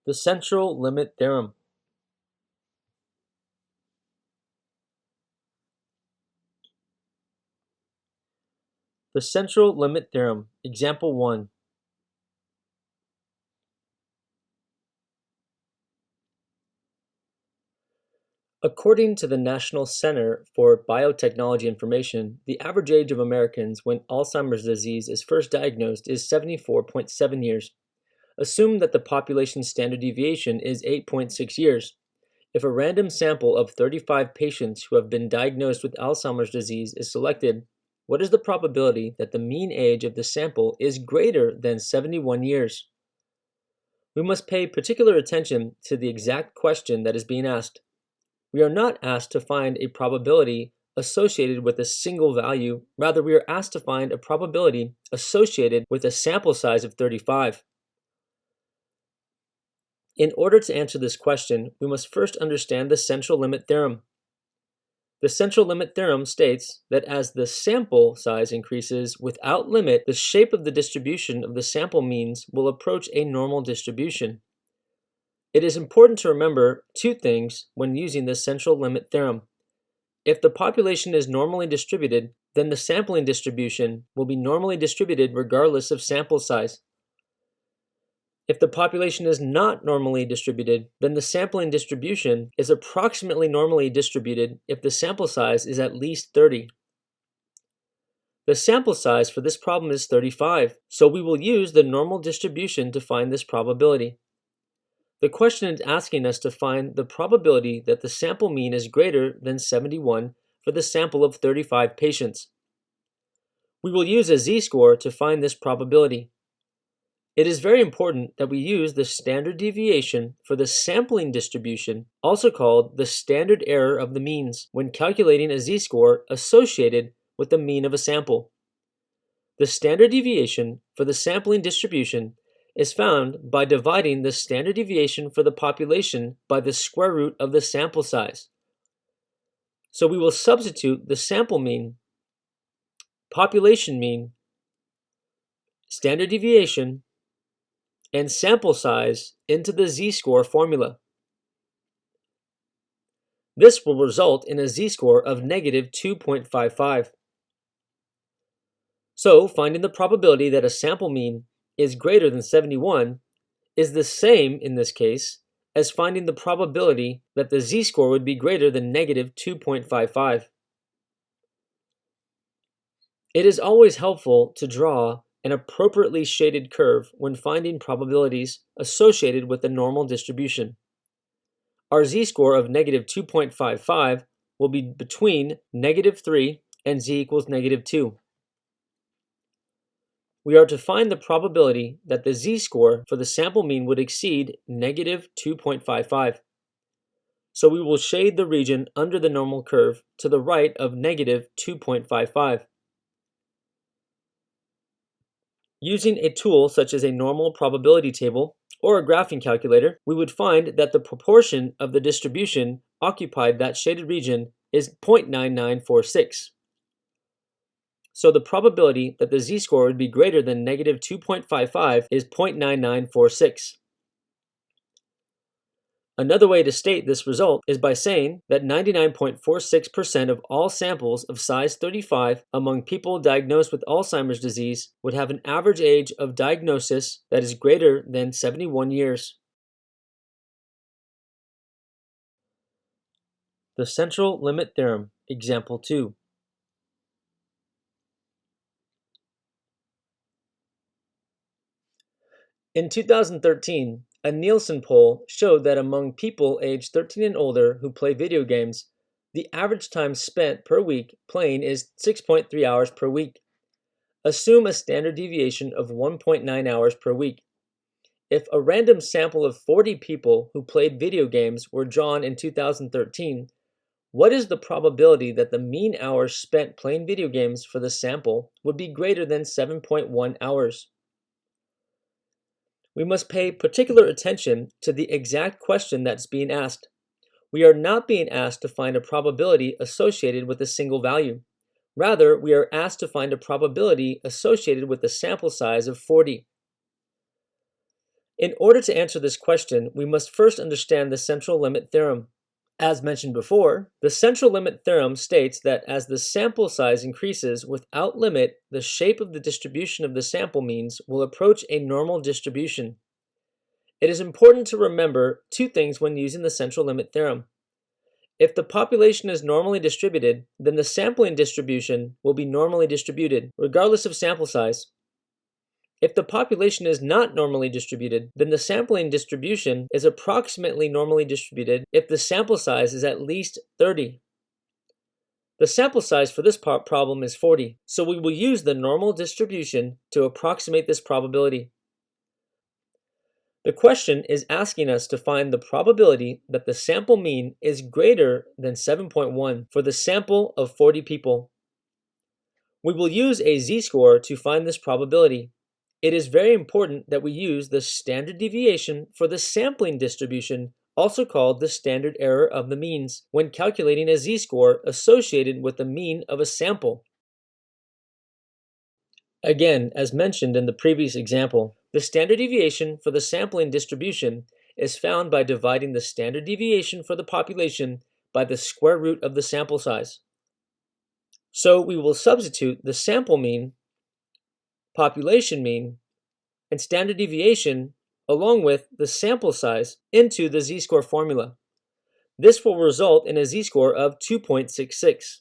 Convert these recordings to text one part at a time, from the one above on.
The central limit theorem. The central limit theorem. Example 1. According to the National Center for Biotechnology Information, the average age of Americans when Alzheimer's disease is first diagnosed is 74.7 years. Assume that the population standard deviation is 8.6 years. If a random sample of 35 patients who have been diagnosed with Alzheimer's disease is selected, what is the probability that the mean age of the sample is greater than 71 years? We must pay particular attention to the exact question that is being asked. We are not asked to find a probability associated with a single value. Rather, we are asked to find a probability associated with a sample size of 35. In order to answer this question, we must first understand the central limit theorem. The central limit theorem states that as the sample size increases without limit, the shape of the distribution of the sample means will approach a normal distribution. It is important to remember two things when using the central limit theorem. If the population is normally distributed, then the sampling distribution will be normally distributed regardless of sample size. If the population is not normally distributed, then the sampling distribution is approximately normally distributed if the sample size is at least 30. The sample size for this problem is 35, so we will use the normal distribution to find this probability. The question is asking us to find the probability that the sample mean is greater than 71 for the sample of 35 patients. We will use a z-score to find this probability. It is very important that we use the standard deviation for the sampling distribution, also called the standard error of the means, when calculating a z-score associated with the mean of a sample. The standard deviation for the sampling distribution is found by dividing the standard deviation for the population by the square root of the sample size. So we will substitute the sample mean, population mean, standard deviation, and sample size into the z-score formula. This will result in a z-score of negative 2.55. So finding the probability that a sample mean is greater than 71 is the same in this case as finding the probability that the z-score would be greater than negative 2.55. It is always helpful to draw an appropriately shaded curve when finding probabilities associated with the normal distribution. Our z-score of negative 2.55 will be between negative 3 and z equals negative 2. We are to find the probability that the z-score for the sample mean would exceed negative 2.55. So we will shade the region under the normal curve to the right of negative 2.55. Using a tool such as a normal probability table or a graphing calculator, we would find that the proportion of the distribution occupied that shaded region is 0.9946. So the probability that the z-score would be greater than negative 2.55 is 0.9946. Another way to state this result is by saying that 99.46% of all samples of size 35 among people diagnosed with Alzheimer's disease would have an average age of diagnosis that is greater than 71 years. The central limit theorem, example 2. In 2013, a Nielsen poll showed that among people aged 13 and older who play video games, the average time spent per week playing is 6.3 hours per week. Assume a standard deviation of 1.9 hours per week. If a random sample of 40 people who played video games were drawn in 2013, what is the probability that the mean hours spent playing video games for the sample would be greater than 7.1 hours? We must pay particular attention to the exact question that's being asked. We are not being asked to find a probability associated with a single value. Rather, we are asked to find a probability associated with a sample size of 40. In order to answer this question, we must first understand the central limit theorem. As mentioned before, the central limit theorem states that as the sample size increases without limit, the shape of the distribution of the sample means will approach a normal distribution. It is important to remember two things when using the central limit theorem. If the population is normally distributed, then the sampling distribution will be normally distributed, regardless of sample size. If the population is not normally distributed, then the sampling distribution is approximately normally distributed if the sample size is at least 30. The sample size for this problem is 40, so we will use the normal distribution to approximate this probability. The question is asking us to find the probability that the sample mean is greater than 7.1 for the sample of 40 people. We will use a z-score to find this probability. It is very important that we use the standard deviation for the sampling distribution, also called the standard error of the means, when calculating a z-score associated with the mean of a sample. Again, as mentioned in the previous example, the standard deviation for the sampling distribution is found by dividing the standard deviation for the population by the square root of the sample size. So we will substitute the sample mean, population mean, and standard deviation along with the sample size into the z-score formula. This will result in a z-score of 2.66.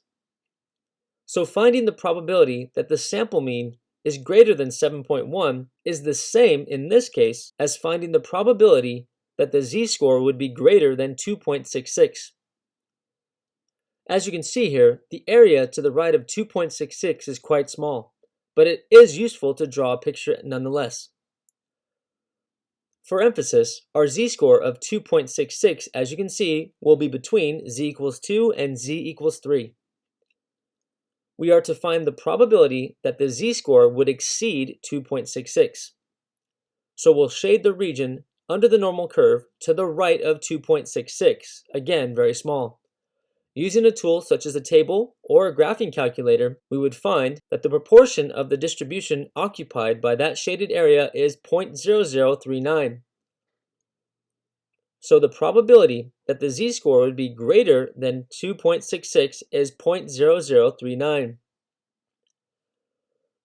So finding the probability that the sample mean is greater than 7.1 is the same in this case as finding the probability that the z-score would be greater than 2.66. As you can see here, the area to the right of 2.66 is quite small, but it is useful to draw a picture nonetheless. For emphasis, our z-score of 2.66, as you can see, will be between z equals 2 and z equals 3. We are to find the probability that the z-score would exceed 2.66. So we'll shade the region under the normal curve to the right of 2.66, again very small. Using a tool such as a table or a graphing calculator, we would find that the proportion of the distribution occupied by that shaded area is 0.0039. So the probability that the z-score would be greater than 2.66 is 0.0039.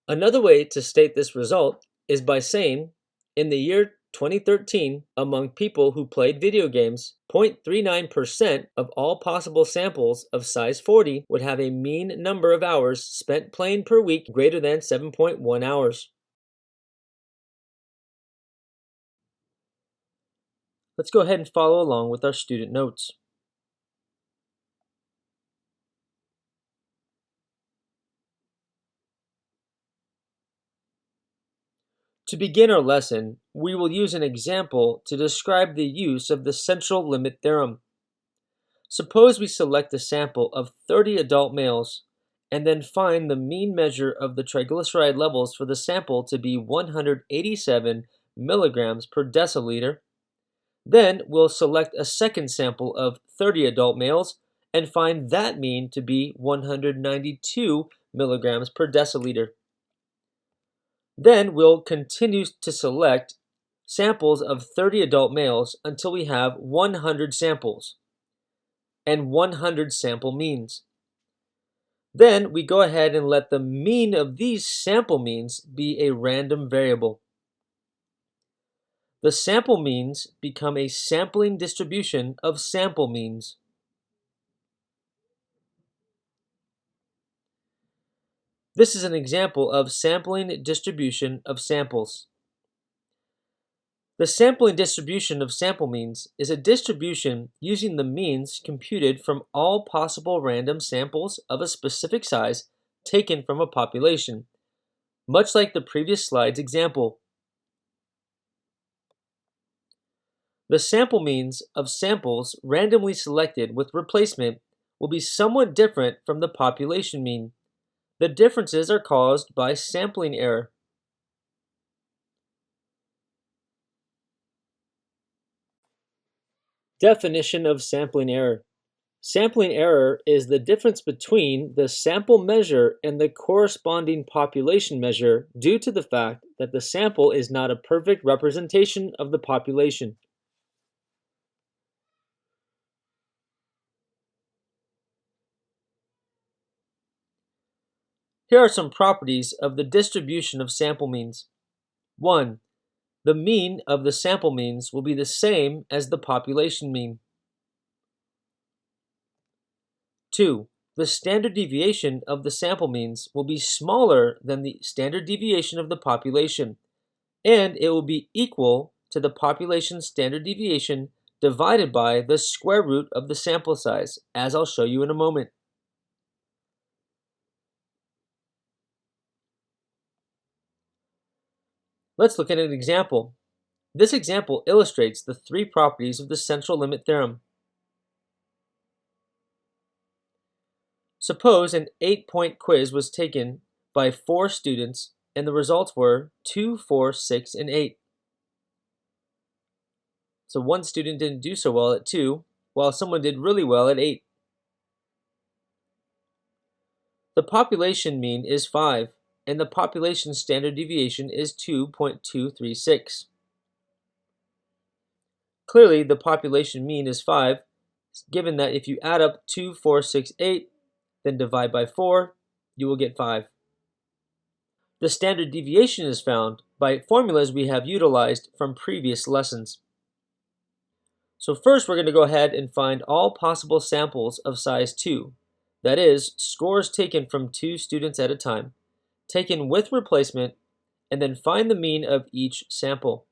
Another way to state this result is by saying, in the year 2013, among people who played video games, 0.39% of all possible samples of size 40 would have a mean number of hours spent playing per week greater than 7.1 hours. Let's go ahead and follow along with our student notes. To begin our lesson, we will use an example to describe the use of the central limit theorem. Suppose we select a sample of 30 adult males and then find the mean measure of the triglyceride levels for the sample to be 187 milligrams per deciliter. Then we'll select a second sample of 30 adult males and find that mean to be 192 milligrams per deciliter. Then we'll continue to select samples of 30 adult males until we have 100 samples and 100 sample means. Then we go ahead and let the mean of these sample means be a random variable. The sample means become a sampling distribution of sample means. This is an example of sampling distribution of samples. The sampling distribution of sample means is a distribution using the means computed from all possible random samples of a specific size taken from a population, much like the previous slide's example. The sample means of samples randomly selected with replacement will be somewhat different from the population mean. The differences are caused by sampling error. Definition of sampling error. Sampling error is the difference between the sample measure and the corresponding population measure due to the fact that the sample is not a perfect representation of the population. Here are some properties of the distribution of sample means. 1. The mean of the sample means will be the same as the population mean. 2. The standard deviation of the sample means will be smaller than the standard deviation of the population, and it will be equal to the population standard deviation divided by the square root of the sample size, as I'll show you in a moment. Let's look at an example. This example illustrates the three properties of the central limit theorem. Suppose an 8-point quiz was taken by 4 students and the results were 2, 4, 6, and 8. So one student didn't do so well at 2, while someone did really well at 8. The population mean is 5, and the population standard deviation is 2.236. Clearly, the population mean is 5, given that if you add up 2, 4, 6, 8, then divide by 4, you will get 5. The standard deviation is found by formulas we have utilized from previous lessons. So first we're going to go ahead and find all possible samples of size 2. That is, scores taken from 2 students at a time, taken with replacement, and then find the mean of each sample.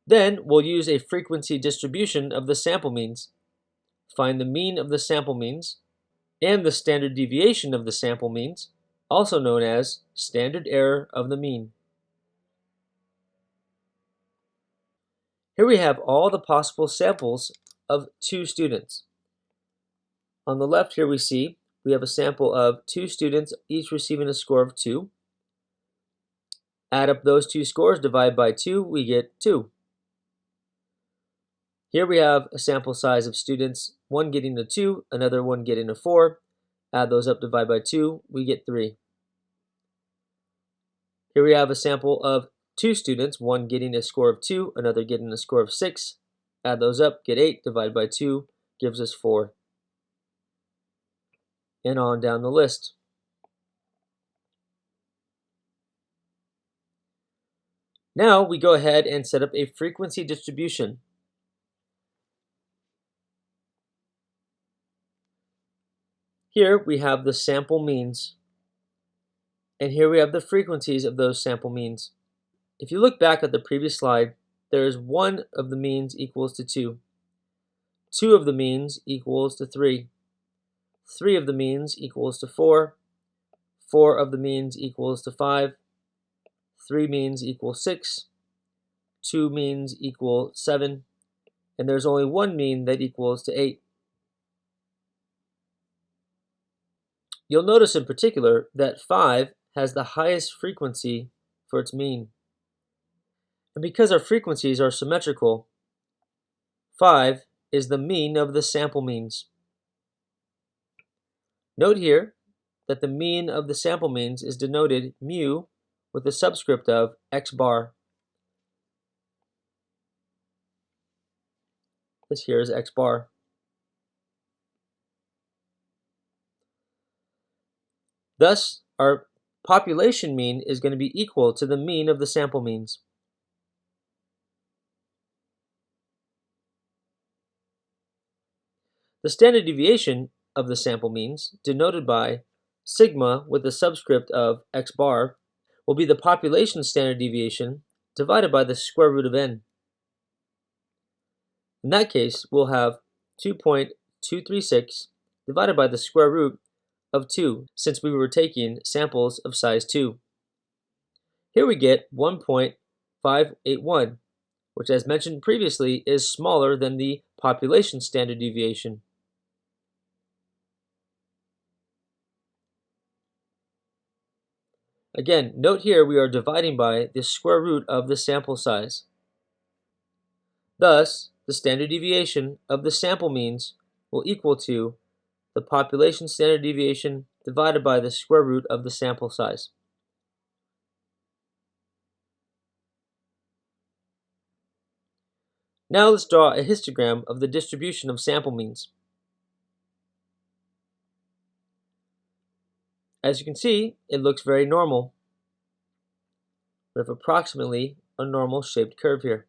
Then we'll use a frequency distribution of the sample means, find the mean of the sample means, and the standard deviation of the sample means, also known as standard error of the mean. Here we have all the possible samples of 2 students. On the left here we have a sample of 2 students, each receiving a score of 2. Add up those 2 scores, divide by 2, we get 2. Here we have a sample size of students, one getting a 2, another one getting a 4. Add those up, divide by 2, we get 3. Here we have a sample of 2 students, one getting a score of 2, another getting a score of 6. Add those up, get 8, divide by 2, gives us 4. And on down the list. Now we go ahead and set up a frequency distribution. Here we have the sample means, and here we have the frequencies of those sample means. If you look back at the previous slide, there is 1 of the means equals to 2, 2 of the means equals to 3, 3 of the means equals to 4, 4 of the means equals to 5, 3 means equals 6, 2 means equal 7, and there's only 1 mean that equals to 8. You'll notice in particular that 5 has the highest frequency for its mean. And because our frequencies are symmetrical, 5 is the mean of the sample means. Note here that the mean of the sample means is denoted mu with a subscript of x bar. This here is x bar. Thus, our population mean is going to be equal to the mean of the sample means. The standard deviation of the sample means, denoted by sigma with a subscript of x bar, will be the population standard deviation divided by the square root of n. In that case, we'll have 2.236 divided by the square root of 2, since we were taking samples of size 2. Here we get 1.581, which as mentioned previously is smaller than the population standard deviation. Again, note here we are dividing by the square root of the sample size. Thus, the standard deviation of the sample means will equal to the population standard deviation divided by the square root of the sample size. Now let's draw a histogram of the distribution of sample means. As you can see, it looks very normal. We have approximately a normal shaped curve here.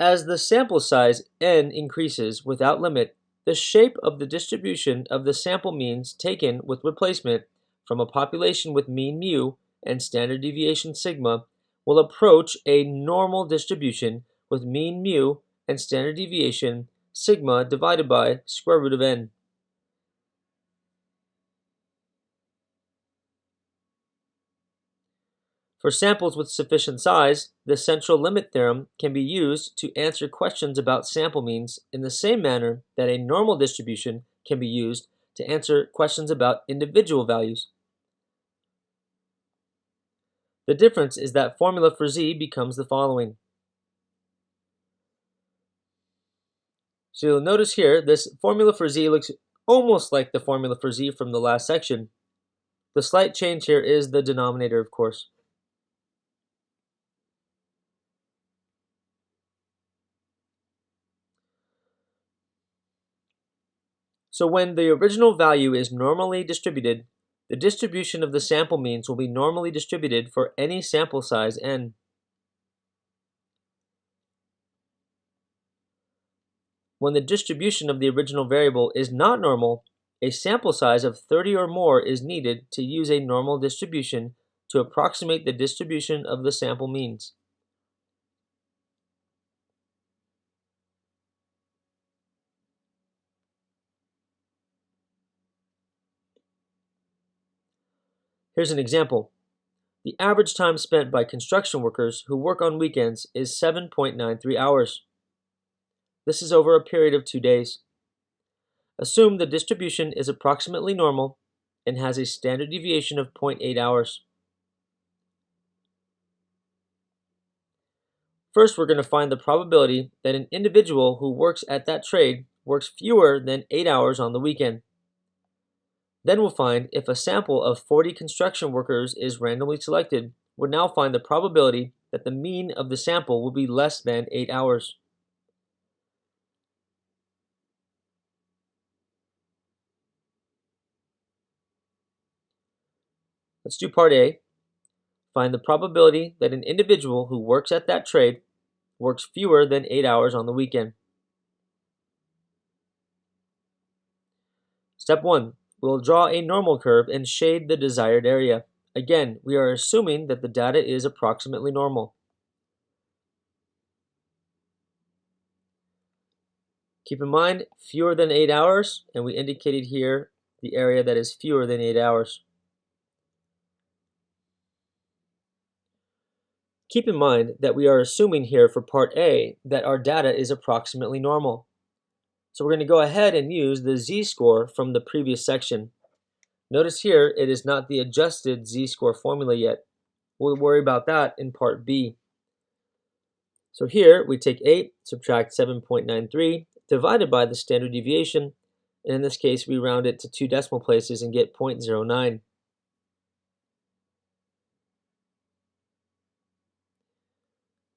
As the sample size n increases without limit, the shape of the distribution of the sample means taken with replacement from a population with mean mu and standard deviation sigma will approach a normal distribution with mean mu and standard deviation sigma divided by square root of n. For samples with sufficient size, the central limit theorem can be used to answer questions about sample means in the same manner that a normal distribution can be used to answer questions about individual values. The difference is that formula for z becomes the following. So you'll notice here, this formula for z looks almost like the formula for z from the last section. The slight change here is the denominator, of course. So when the original value is normally distributed, the distribution of the sample means will be normally distributed for any sample size n. When the distribution of the original variable is not normal, a sample size of 30 or more is needed to use a normal distribution to approximate the distribution of the sample means. Here's an example. The average time spent by construction workers who work on weekends is 7.93 hours. This is over a period of 2 days. Assume the distribution is approximately normal and has a standard deviation of 0.8 hours. First, we're going to find the probability that an individual who works at that trade works fewer than 8 hours on the weekend. Then we'll find if a sample of 40 construction workers is randomly selected, we'll now find the probability that the mean of the sample will be less than 8 hours. Let's do part A. Find the probability that an individual who works at that trade works fewer than 8 hours on the weekend. Step 1. We'll draw a normal curve and shade the desired area. Again, we are assuming that the data is approximately normal. Keep in mind, fewer than 8 hours, and we indicated here the area that is fewer than 8 hours. Keep in mind that we are assuming here for part A that our data is approximately normal. So we're going to go ahead and use the z-score from the previous section. Notice here it is not the adjusted z-score formula yet. We'll worry about that in part B. So here we take 8, subtract 7.93, divided by the standard deviation, and in this case we round it to 2 decimal places and get 0.09.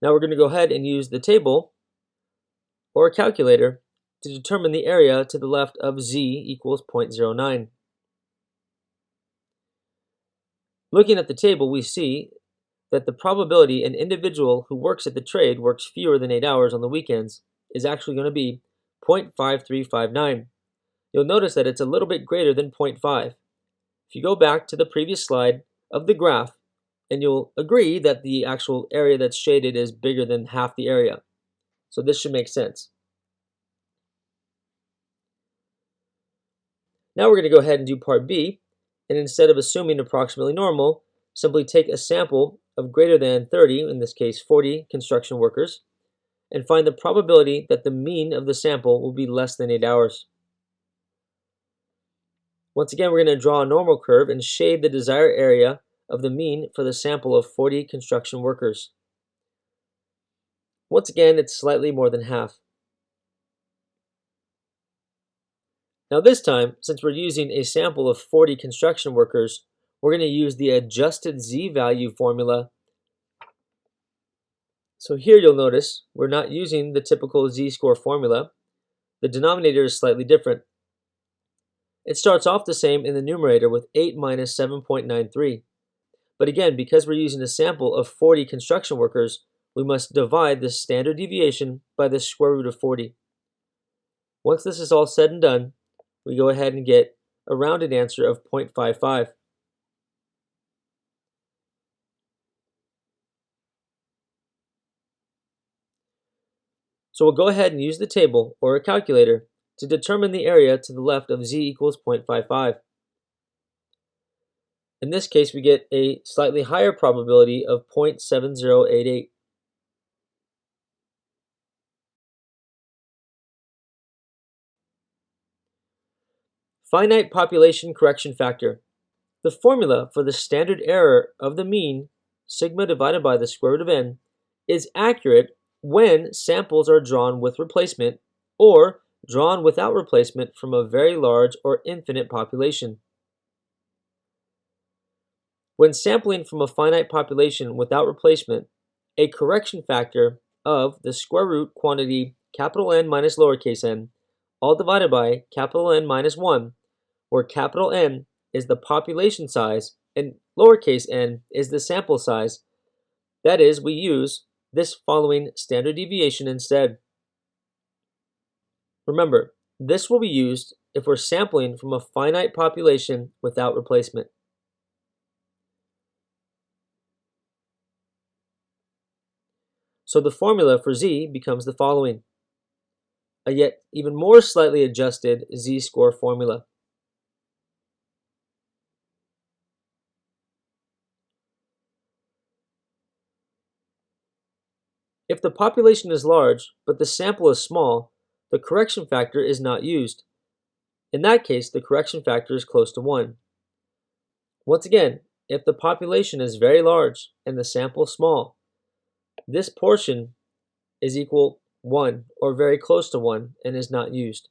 Now we're going to go ahead and use the table or a calculator to determine the area to the left of z equals 0.09. Looking at the table, we see that the probability an individual who works at the trade works fewer than 8 hours on the weekends is actually going to be 0.5359. You'll notice that it's a little bit greater than 0.5. If you go back to the previous slide of the graph, and you'll agree that the actual area that's shaded is bigger than half the area. So this should make sense. Now we're going to go ahead and do part B, and instead of assuming approximately normal, simply take a sample of greater than 30, in this case 40 construction workers, and find the probability that the mean of the sample will be less than 8 hours. Once again, we're going to draw a normal curve and shade the desired area of the mean for the sample of 40 construction workers. Once again, it's slightly more than half. Now this time, since we're using a sample of 40 construction workers, we're going to use the adjusted z-value formula. So here you'll notice we're not using the typical z-score formula. The denominator is slightly different. It starts off the same in the numerator with 8 minus 7.93. But again, because we're using a sample of 40 construction workers, we must divide the standard deviation by the square root of 40. Once this is all said and done, we go ahead and get a rounded answer of 0.55. So we'll go ahead and use the table or a calculator to determine the area to the left of z equals 0.55. In this case, we get a slightly higher probability of 0.7088. Finite population correction factor. The formula for the standard error of the mean, sigma divided by the square root of n, is accurate when samples are drawn with replacement or drawn without replacement from a very large or infinite population. When sampling from a finite population without replacement, a correction factor of the square root quantity N minus lowercase n, all divided by N minus 1, where N is the population size and lowercase n is the sample size. That is, we use this following standard deviation instead. Remember, this will be used if we're sampling from a finite population without replacement. So the formula for z becomes the following: a yet even more slightly adjusted z-score formula. If the population is large, but the sample is small, the correction factor is not used. In that case, the correction factor is close to 1. Once again, if the population is very large and the sample small, this portion is equal 1 or very close to 1 and is not used.